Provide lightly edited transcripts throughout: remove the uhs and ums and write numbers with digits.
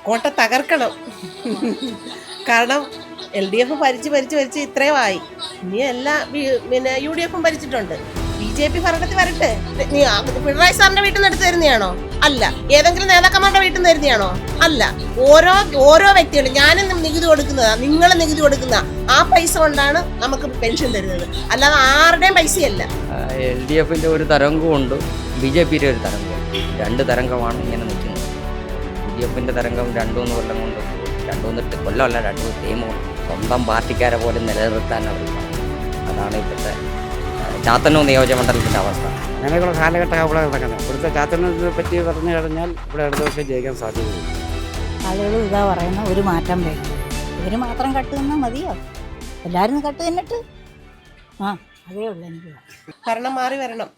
കോട്ട തകർക്കണം. കാരണം LDF ഭരിച്ച് ഇത്രയുമായി. ഇനി എല്ലാ പിന്നെ UDF ഭരിച്ചിട്ടുണ്ട്. BJP ഭരണത്തിൽ വരട്ടെ. നീ പിണറായി സാറിന്റെ വീട്ടിൽ നിന്ന് എടുത്ത് തരുന്നതാണോ? അല്ല. ഏതെങ്കിലും നേതാക്കന്മാരുടെ വീട്ടിൽ നിന്ന് തരുന്നതാണോ? അല്ല. ഓരോ വ്യക്തികളും ഞാനും നികുതി കൊടുക്കുന്നതാ, നിങ്ങൾ നികുതി കൊടുക്കുന്ന ആ പൈസ കൊണ്ടാണ് നമുക്ക് പെൻഷൻ തരുന്നത്, അല്ലാതെ ആരുടെയും പൈസയല്ല. LDF ഒരു തരംഗമുണ്ട്, BJP ഒരു തരംഗമുണ്ട്. രണ്ട് തരംഗമാണ് ഇങ്ങനെ നിൽക്കുന്നത്. UDF തരംഗം 2-3 കൊല്ലം കൊണ്ട് 2-3 കൊല്ലമല്ല, 2 ടീമും സ്വന്തം പാർട്ടിക്കാരെ പോലും നിലനിർത്താൻ അവർ പറഞ്ഞു. അതാണ് ഇപ്പോഴത്തെ ചാത്തന്നൂർ നിയോജകമണ്ഡലത്തിൻ്റെ അവസ്ഥ. അങ്ങനെയുള്ള കാലഘട്ടം ഇവിടെ നടക്കുന്നത്. ഇവിടുത്തെ ചാത്തന്നൂരിനെ പറ്റി പറഞ്ഞു കഴിഞ്ഞാൽ ഇവിടെ ഇടതുപക്ഷം ജയിക്കാൻ സാധ്യതയില്ല. ആളുകൾ ഇതാ പറയുന്ന ഒരു മാറ്റം വേണം. ഇവർ മാത്രം കട്ട് തന്നാൽ മതിയോ? എല്ലാവരും കട്ട് തന്നിട്ട് അതേ ഉള്ളൂ എനിക്ക്. ഭരണം മാറി വരണം.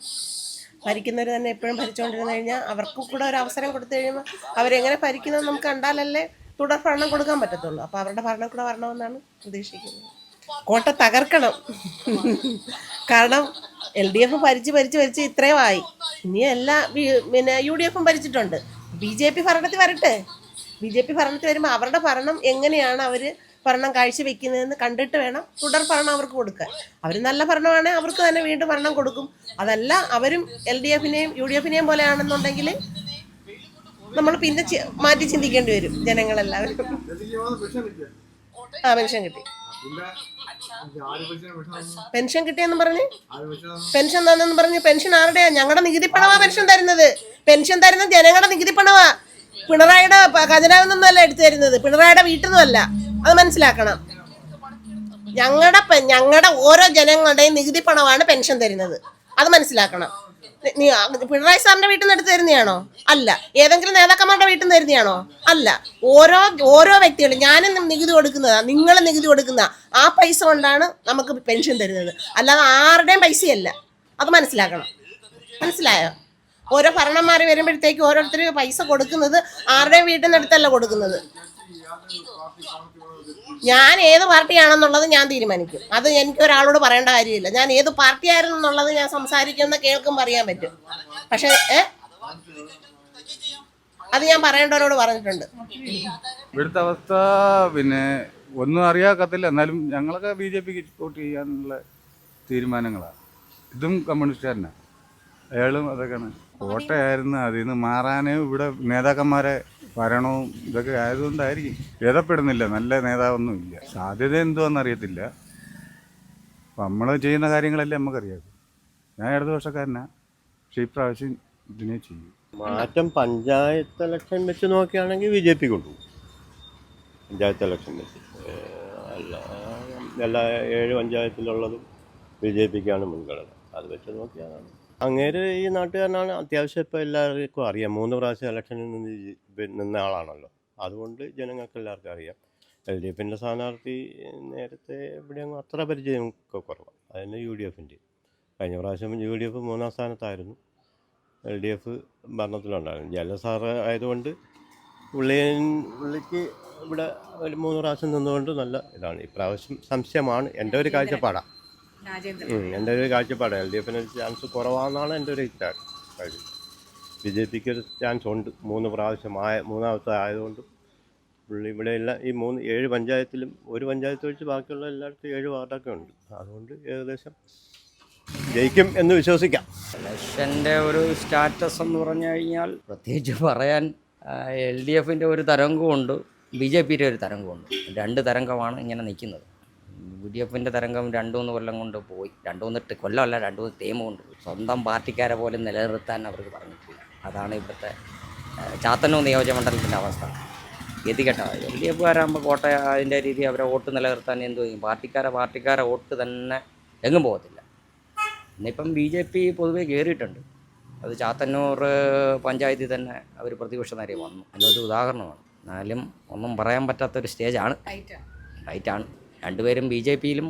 ഭരിക്കുന്നവർ തന്നെ എപ്പോഴും ഭരിച്ചുകൊണ്ടിരുന്നു കഴിഞ്ഞാൽ അവർക്ക് കൂടെ ഒരു അവസരം കൊടുത്തു കഴിയുമ്പോൾ അവരെങ്ങനെ ഭരിക്കുന്നത് നമുക്ക് കണ്ടാലല്ലേ തുടർ ഭരണം കൊടുക്കാൻ പറ്റത്തുള്ളൂ. അപ്പോൾ അവരുടെ ഭരണം കൂടെ വരണമെന്നാണ് പ്രതീക്ഷിക്കുന്നത്. കോട്ട തകർക്കണം. കാരണം LDF ഭരിച്ച് ഇത്രയുമായി. ഇനി എല്ലാ പിന്നെ UDF ഭരിച്ചിട്ടുണ്ട്. BJP ഭരണത്തിൽ വരട്ടെ. BJP ഭരണത്തിൽ വരുമ്പോൾ അവരുടെ ഭരണം എങ്ങനെയാണ് അവർ ഭരണം കാഴ്ചവെക്കുന്നതെന്ന് കണ്ടിട്ട് വേണം തുടർ ഭരണം അവർക്ക് കൊടുക്കാൻ. അവർ നല്ല ഭരണമാണെങ്കിൽ അവർക്ക് തന്നെ വീണ്ടും ഭരണം കൊടുക്കും. അതല്ല അവരും LDFനെയും UDFനെയും പോലെയാണെന്നുണ്ടെങ്കിൽ നമ്മൾ പിന്നെ മാറ്റി ചിന്തിക്കേണ്ടി വരും ജനങ്ങളെല്ലാവരും. പെൻഷൻ കിട്ടി. പെൻഷൻ കിട്ടിയെന്ന് പറഞ്ഞ് പെൻഷൻ തന്നെന്ന് പറഞ്ഞ് പെൻഷൻ ആരുടെയാ? ഞങ്ങളുടെ നികുതി പണമാ പെൻഷൻ തരുന്നത്. പെൻഷൻ തരുന്ന ജനങ്ങളുടെ നികുതി പണമാ. പിണറായിയുടെ ഖജനാവിൽ നിന്നല്ല എടുത്തു തരുന്നത്, പിണറായിയുടെ വീട്ടിൽ നിന്നല്ല. അത് മനസ്സിലാക്കണം. ഞങ്ങളുടെ ഓരോ ജനങ്ങളുടെയും നികുതി പണമാണ് പെൻഷൻ തരുന്നത്. അത് മനസ്സിലാക്കണം. പിണറായി സാറിന്റെ വീട്ടിൽ നിന്ന് എടുത്ത് തരുന്നതാണോ? അല്ല. ഏതെങ്കിലും നേതാക്കന്മാരുടെ വീട്ടിൽ നിന്ന് തരുന്നതാണോ? അല്ല. ഓരോ വ്യക്തികളും ഞാനും നികുതി കൊടുക്കുന്നതാ, നിങ്ങൾ നികുതി കൊടുക്കുന്ന ആ പൈസ കൊണ്ടാണ് നമുക്ക് പെൻഷൻ തരുന്നത്, അല്ലാതെ ആരുടെയും പൈസയല്ല. അത് മനസ്സിലാക്കണം. മനസ്സിലായോ? ഓരോ ഭരണന്മാർ വരുമ്പോഴത്തേക്ക് ഓരോരുത്തർ പൈസ കൊടുക്കുന്നത് ആരുടെയും വീട്ടിൽ നിന്ന് എടുത്തല്ല കൊടുക്കുന്നത്. ഞാൻ ഏത് പാർട്ടിയാണെന്നുള്ളത് ഞാൻ തീരുമാനിക്കും. അത് എനിക്ക് ഒരാളോട് പറയേണ്ട കാര്യമില്ല. ഞാൻ ഏത് പാർട്ടിയായിരുന്നു എന്നുള്ളത് ഞാൻ സംസാരിക്കുന്ന കേൾക്കുമ്പോൾ അറിയാൻ പറ്റും. പക്ഷെ അത് ഞാൻ പറയേണ്ടവരോട് പറഞ്ഞിട്ടുണ്ട്. ഇവിടുത്തെ അവസ്ഥ പിന്നെ ഒന്നും അറിയാക്കത്തില്ല. എന്നാലും ഞങ്ങളൊക്കെ BJPക്ക് വോട്ട് ചെയ്യാനുള്ള തീരുമാനങ്ങളാണ്. ഇതും കമ്മ്യൂണിസ്റ്റുകാരനാണ്, അയാളും അതൊക്കെയാണ്. കോട്ടയായിരുന്നു, അതിൽ നിന്ന് മാറാനേ ഇവിടെ നേതാക്കന്മാരെ ഭരണവും ഇതൊക്കെ ആയതുകൊണ്ടായിരിക്കും. ഭേദപ്പെടുന്നില്ല, നല്ല നേതാവൊന്നും ഇല്ല. സാധ്യത എന്തുവാണെന്നറിയത്തില്ല. അപ്പം നമ്മൾ ചെയ്യുന്ന കാര്യങ്ങളല്ലേ നമുക്കറിയാം. ഞാൻ ഇടതുപക്ഷക്കാരനാണ്, പക്ഷേ ഇപ്രാവശ്യം ഇതിനെ ചെയ്യും. മാറ്റം പഞ്ചായത്ത് ഇലക്ഷൻ വെച്ച് നോക്കുകയാണെങ്കിൽ BJP കൊണ്ടുപോകും. പഞ്ചായത്ത് ഇലക്ഷൻ വെച്ച് എല്ലാ 7 പഞ്ചായത്തിലുള്ളതും BJPക്കാണ് മുൻഗണന. അത് വെച്ച് നോക്കിയാണ്. അങ്ങേര് ഈ നാട്ടുകാരനാണ്. അത്യാവശ്യം ഇപ്പോൾ എല്ലാവർക്കും അറിയാം. 3 പ്രാവശ്യം ഇലക്ഷനിൽ നിന്ന ആളാണല്ലോ. അതുകൊണ്ട് ജനങ്ങൾക്ക് എല്ലാവർക്കും അറിയാം. LDFൻ്റെ സ്ഥാനാർത്ഥി നേരത്തെ ഇവിടെയൊന്നും അത്ര പരിചയമൊക്കെ കുറവാണ്. അതിന് UDFൻ്റെ കഴിഞ്ഞ പ്രാവശ്യം UDF 3-ാം സ്ഥാനത്തായിരുന്നു, LDF ഭരണത്തിലുണ്ടായിരുന്നു. ജലസാറ് ആയതുകൊണ്ട് പുള്ളിക്ക് ഇവിടെ ഒരു 3 പ്രാവശ്യം നിന്നുകൊണ്ട് നല്ല ഇതാണ്. ഇപ്രാവശ്യം സംശയമാണ്, എൻ്റെ ഒരു കാഴ്ചപ്പാടാണ്. എൻ്റെ ഒരു കാഴ്ചപ്പാട് LDFന് ചാൻസ് കുറവാണെന്നാണ് എൻ്റെ ഒരു കാര്യം. BJPക്ക് ഒരു ചാൻസ് ഉണ്ട്. 3 പ്രാവശ്യം 3-ാമത്തെ ആയതുകൊണ്ട് പുള്ളി ഇവിടെ എല്ലാം ഈ 7 പഞ്ചായത്തിലും, ഒരു പഞ്ചായത്ത് ഒഴിച്ച് ബാക്കിയുള്ള എല്ലായിടത്തും 7 വാർഡൊക്കെ ഉണ്ട്. അതുകൊണ്ട് ഏകദേശം ജയിക്കും എന്ന് വിശ്വസിക്കാം. ഇലക്ഷൻ്റെ ഒരു സ്റ്റാറ്റസ് എന്ന് പറഞ്ഞു കഴിഞ്ഞാൽ പ്രത്യേകിച്ച് പറയാൻ LDFൻ്റെ ഒരു തരംഗമുണ്ട്, BJP ഒരു തരംഗമുണ്ട്. 2 തരംഗമാണ് ഇങ്ങനെ നിൽക്കുന്നത്. UDF തരംഗം 2-3 കൊല്ലം കൊണ്ട് പോയി, 2-3 കൊല്ലമല്ല, 2 ടീമും കൊണ്ട് പോയി. സ്വന്തം പാർട്ടിക്കാരെ പോലും നിലനിർത്താൻ അവർക്ക് പറഞ്ഞിട്ടില്ല. അതാണ് ഇപ്പോഴത്തെ ചാത്തന്നൂർ നിയോജകമണ്ഡലത്തിൻ്റെ അവസ്ഥ. ഗതികെട്ട LDFകാരാകുമ്പോൾ കോട്ട അതിൻ്റെ രീതി അവരെ വോട്ട് നിലനിർത്താൻ എന്തു ചെയ്യും? പാർട്ടിക്കാരെ വോട്ട് തന്നെ എങ്ങും പോകത്തില്ല. ഇന്നിപ്പം BJP പൊതുവേ കയറിയിട്ടുണ്ട്. അത് ചാത്തന്നൂർ പഞ്ചായത്തിൽ തന്നെ അവർ പ്രതിപക്ഷ നേരെ വന്നു എന്നൊരു ഉദാഹരണമാണ്. എന്നാലും ഒന്നും പറയാൻ പറ്റാത്തൊരു സ്റ്റേജാണ്, ടൈറ്റാണ്. രണ്ടുപേരും BJPയിലും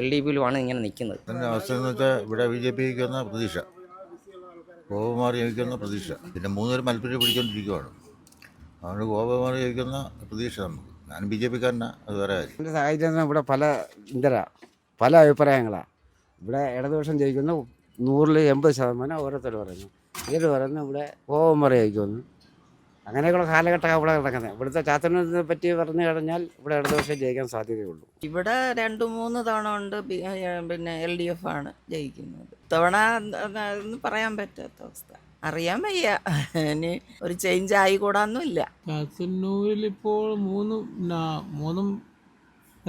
LDFയിലുമാണ് ഇങ്ങനെ നിൽക്കുന്നത്. അവസ്ഥ എന്ന് വെച്ചാൽ ഇവിടെ BJPക്ക് വന്ന പ്രതീക്ഷ, ഗോപകുമാർ ജയിക്കുന്ന പ്രതീക്ഷ. പിന്നെ 3 പേര് മത്സരം പിടിച്ചുകൊണ്ടിരിക്കുകയാണ്. അതുകൊണ്ട് ഗോപകുമാർ ജയിക്കുന്ന പ്രതീക്ഷ നമുക്ക്. ഞാൻ BJPക്കാരനാണ്, അത് വേറെ കാര്യം. എൻ്റെ സാഹചര്യം ഇവിടെ പല അഭിപ്രായങ്ങളാണ്. ഇവിടെ ഇടതുപക്ഷം ജയിക്കുന്നു 100-ൽ 80% ഓരോരുത്തർ പറയുന്നു. ഇവർ പറയുന്നു ഇവിടെ ഗോപകുമാർ ജയിക്കുമെന്ന്, അങ്ങനെയൊക്കെയുള്ള കാലഘട്ടമാണ് ഇവിടെ നടക്കുന്നത്. ഇവിടുത്തെ ചാത്തന്നൂരിനെ പറ്റി പറഞ്ഞു കഴിഞ്ഞാൽ ഇവിടെ ഇടതുപക്ഷം ജയിക്കാൻ സാധ്യതയുള്ളൂ. ഇവിടെ 2-3 തവണ കൊണ്ട് പിന്നെ LDF ആണ് ജയിക്കുന്നത്. ഇത്തവണ ഒന്നും പറയാൻ പറ്റാത്ത അവസ്ഥ. അറിയാൻ വയ്യ, ഇനി ഒരു ചേഞ്ച് ആയിക്കൂടാന്നുമില്ല. ചാത്തന്നൂരിൽ ഇപ്പോൾ മൂന്നും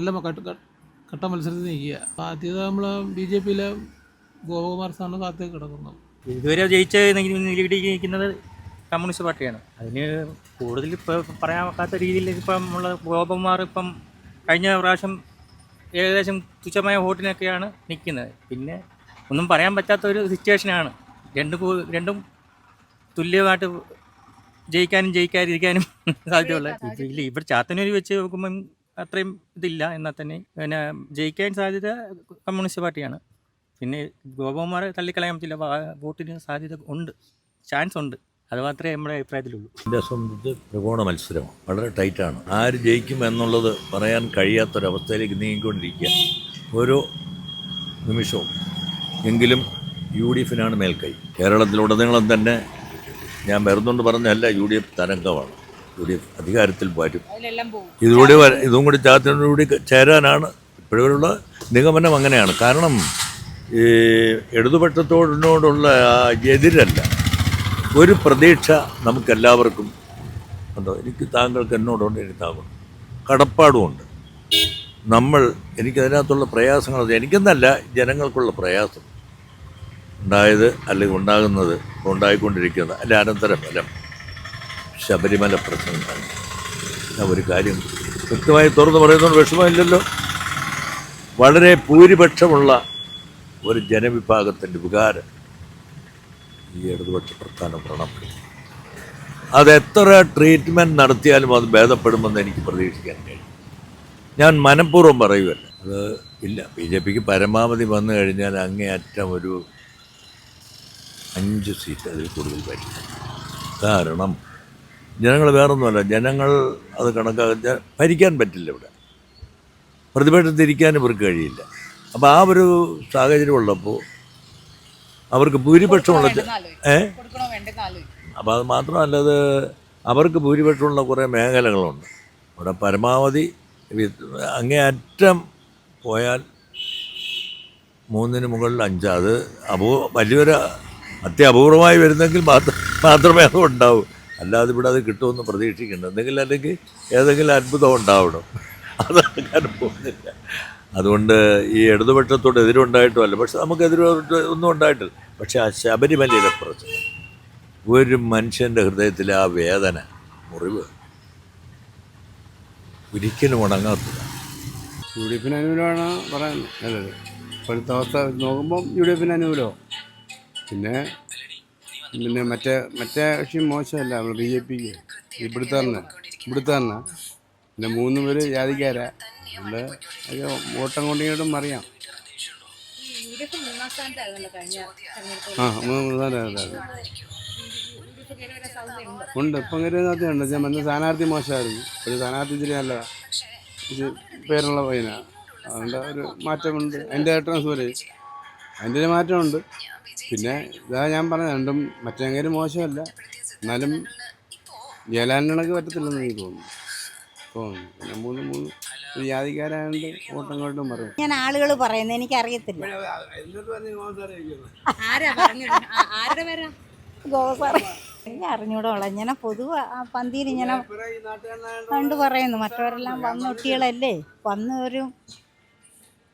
എല്ലാം കട്ട മത്സരത്തിൽ നിൽക്കുക. സാധ്യത നമ്മൾ BJPയിലെ ഗോപകുമാർ സാറിന് സാധ്യത കിടക്കുന്നത്. ഇതുവരെ ജയിച്ച് നിൽക്കുന്നത് കമ്മ്യൂണിസ്റ്റ് പാർട്ടിയാണ്. അതിന് കൂടുതൽ ഇപ്പോൾ പറയാൻ ഒക്കാത്ത രീതിയിൽ ഇപ്പം ഉള്ള ഗോപകുമാർ ഇപ്പം കഴിഞ്ഞ പ്രാവശ്യം ഏകദേശം തുച്ഛമായ വോട്ടിനൊക്കെയാണ് നിൽക്കുന്നത്. പിന്നെ ഒന്നും പറയാൻ പറ്റാത്ത ഒരു സിറ്റുവേഷനാണ്. രണ്ടും തുല്യമായിട്ട് ജയിക്കാനും ജയിക്കാതിരിക്കാനും സാധ്യതയുള്ളത്. ഇവിടെ ചാത്തന്നൂർ വെച്ച് നോക്കുമ്പം അത്രയും ഇതില്ല. എന്നാൽ തന്നെ പിന്നെ ജയിക്കാൻ സാധ്യത കമ്മ്യൂണിസ്റ്റ് പാർട്ടിയാണ്. പിന്നെ ഗോപകുമാരെ തള്ളിക്കളയാൻ പറ്റില്ല. വോട്ടിന് സാധ്യത ഉണ്ട്, ചാൻസ് ഉണ്ട്. അത് മാത്രമേ നമ്മുടെ അഭിപ്രായത്തിലുള്ളൂ. എൻ്റെ സംബന്ധിച്ച് ത്രികോണ മത്സരമാണ്, വളരെ ടൈറ്റാണ്. ആര് ജയിക്കും എന്നുള്ളത് പറയാൻ കഴിയാത്തൊരവസ്ഥയിലേക്ക് നീങ്ങിക്കൊണ്ടിരിക്കുക. ഓരോ നിമിഷവും എങ്കിലും UDF മേൽക്കൈ. കേരളത്തിലുടനീളം തന്നെ ഞാൻ വരുന്നുകൊണ്ട് പറഞ്ഞല്ല, UDF തരംഗമാണ്. UDF അധികാരത്തിൽ വരും. ഇതും കൂടി ചാത്തന്നൂരിലൂടെ ചേരാനാണ് ഇപ്പോഴുള്ള നിഗമനം. അങ്ങനെയാണ്. കാരണം ഈ ഇടതുപക്ഷത്തോടിനോടുള്ള എതിരല്ല, ഒരു പ്രതീക്ഷ നമുക്കെല്ലാവർക്കും ഉണ്ടോ. എനിക്ക് താങ്കൾക്ക് എന്നോടുണ്ട്, എനിക്ക് താങ്കൾ കടപ്പാടുമുണ്ട്. എനിക്കതിനകത്തുള്ള പ്രയാസങ്ങൾ, എനിക്കെന്നല്ല ജനങ്ങൾക്കുള്ള പ്രയാസം ഉണ്ടായത് അല്ലെങ്കിൽ ഉണ്ടാകുന്നത്, ഉണ്ടായിക്കൊണ്ടിരിക്കുന്നത് അല്ലെ അനന്തര ഫലം ശബരിമല പ്രശ്നങ്ങളാണ്. ഞാൻ ഒരു കാര്യം കൃത്യമായി തുറന്നു പറയുന്നതുകൊണ്ട് വിഷമമില്ലല്ലോ. വളരെ ഭൂരിപക്ഷമുള്ള ഒരു ജനവിഭാഗത്തിൻ്റെ വികാരം ഈ ഇടതുപക്ഷ പ്രസ്ഥാനം വ്രണപ്പെടും. അതെത്ര ട്രീറ്റ്മെൻറ്റ് നടത്തിയാലും അത് ഭേദപ്പെടുമെന്ന് എനിക്ക് പ്രതീക്ഷിക്കാൻ കഴിയും. ഞാൻ മനഃപൂർവ്വം പറയുമല്ല, അത് ഇല്ല. BJPക്ക് പരമാവധി വന്നു കഴിഞ്ഞാൽ അങ്ങേയറ്റം ഒരു 5 സീറ്റ് അതിൽ കൂടുതൽ വരും. കാരണം ജനങ്ങൾ വേറൊന്നുമല്ല, ജനങ്ങൾ അത് കണക്കാക്കാൻ ഭരിക്കാൻ പറ്റില്ല. ഇവിടെ പ്രതിപക്ഷത്തിരിക്കാനും ഇവർക്ക് കഴിയില്ല. അപ്പോൾ ആ ഒരു സാഹചര്യം ഉള്ളപ്പോൾ അവർക്ക് ഭൂരിപക്ഷമുള്ള അപ്പോൾ അത് മാത്രമല്ല, അത് അവർക്ക് ഭൂരിപക്ഷമുള്ള കുറേ മേഖലകളുണ്ട്. അവിടെ പരമാവധി അങ്ങേയറ്റം പോയാൽ 3-ന് മുകളിൽ 5. അത് വലിയൊരു അത്യപൂർവമായി വരുന്നെങ്കിൽ മാത്രമേ അത് ഉണ്ടാവൂ. അല്ലാതെ ഇവിടെ അത് കിട്ടുമെന്ന് പ്രതീക്ഷിക്കേണ്ട. അല്ലെങ്കിൽ ഏതെങ്കിലും അത്ഭുതം ഉണ്ടാവണം. അതങ്ങനെ പോകുന്നില്ല. അതുകൊണ്ട് ഈ ഇടതുപക്ഷത്തോട് എതിരുണ്ടായിട്ടുമല്ല, പക്ഷെ നമുക്കെതിരോട്ട് ഒന്നും ഉണ്ടായിട്ടില്ല. പക്ഷെ ആ ശബരിമലയിലെ പ്രശ്നം, ഒരു മനുഷ്യൻ്റെ ഹൃദയത്തിലെ ആ വേദന, മുറിവ് ഒരിക്കലും ഉണങ്ങാത്തത്. UDF അനുകൂലമാണ് പറയുന്നത്. അല്ലത് ഇപ്പോഴത്തെ അവസ്ഥ നോക്കുമ്പം UDF അനുകൂലമോ. പിന്നെ മറ്റേ കക്ഷി മോശമല്ല, നമ്മൾ BJPക്ക് ഇവിടുത്തെ തന്നെ. പിന്നെ 3 പേര് ജാതിക്കാരാ. അതുകൊണ്ട് വോട്ടം കൊണ്ടിങ്ങോട്ടും അറിയാം. 3 സ്ഥാനത്തായിരുന്നു ഉണ്ട്. ഇപ്പം സാധ്യതയുണ്ട്. ഞാൻ വന്ന സ്ഥാനാർത്ഥി മോശമായിരുന്നു. ഒരു സ്ഥാനാർത്ഥി ഇച്ചിരി നല്ല പേരുള്ള പയ്യനാണ്. അതുകൊണ്ട് ഒരു മാറ്റമുണ്ട്. എൻ്റെ ട്രാൻസ്ഫറേജ് അതിൻ്റെ ഒരു മാറ്റമുണ്ട്. പിന്നെ ഇതാ ഞാൻ പറഞ്ഞത്, രണ്ടും മറ്റേങ്ങരും മോശമല്ല, എന്നാലും ജയലാലിനൊക്കെ പറ്റത്തില്ലെന്ന് എനിക്ക് തോന്നുന്നു. പിന്നെ 3 ഒരു ജാതിക്കാരായതുകൊണ്ട് വോട്ടം കൊണ്ടും പറയും. ഞാൻ ആളുകൾ പറയുന്നത് എനിക്കറിയത്തില്ല. എനിക്ക് അറിഞ്ഞൂടോളാം. ഇങ്ങനെ പൊതുവെ പന്തിയിൽ ഇങ്ങനെ കണ്ടു പറയുന്നു. മറ്റവരെല്ലാം വന്നൊട്ടികളല്ലേ, വന്നവരും.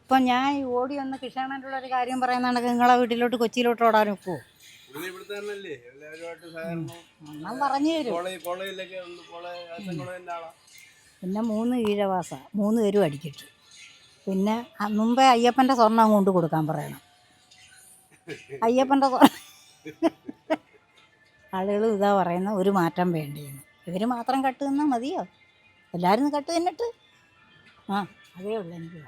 ഇപ്പം ഞാൻ ഓടി വന്ന് കൃഷ്ണനായിട്ടുള്ളൊരു കാര്യം പറയുന്നതാണെങ്കിൽ നിങ്ങളെ വീട്ടിലോട്ട് കൊച്ചിയിലോട്ട് ഓടാൻ ഒക്കുമോ? ഞാൻ പറഞ്ഞു തരും. പിന്നെ 3 ഈഴവാസ, 3 പേരും അടിക്കിട്ടു. പിന്നെ മുമ്പേ അയ്യപ്പൻ്റെ സ്വർണ്ണം കൊണ്ട് കൊടുക്കാൻ പറയണം. അയ്യപ്പൻ്റെ ആളുകൾ ഇതാ പറയുന്ന ഒരു മാറ്റം വേണ്ടിയെന്ന്. ഇവർ മാത്രം കട്ട് നിന്നാൽ മതിയോ? എല്ലാവരും കട്ട് തിന്നിട്ട് അതേ ഉള്ളൂ എനിക്ക്.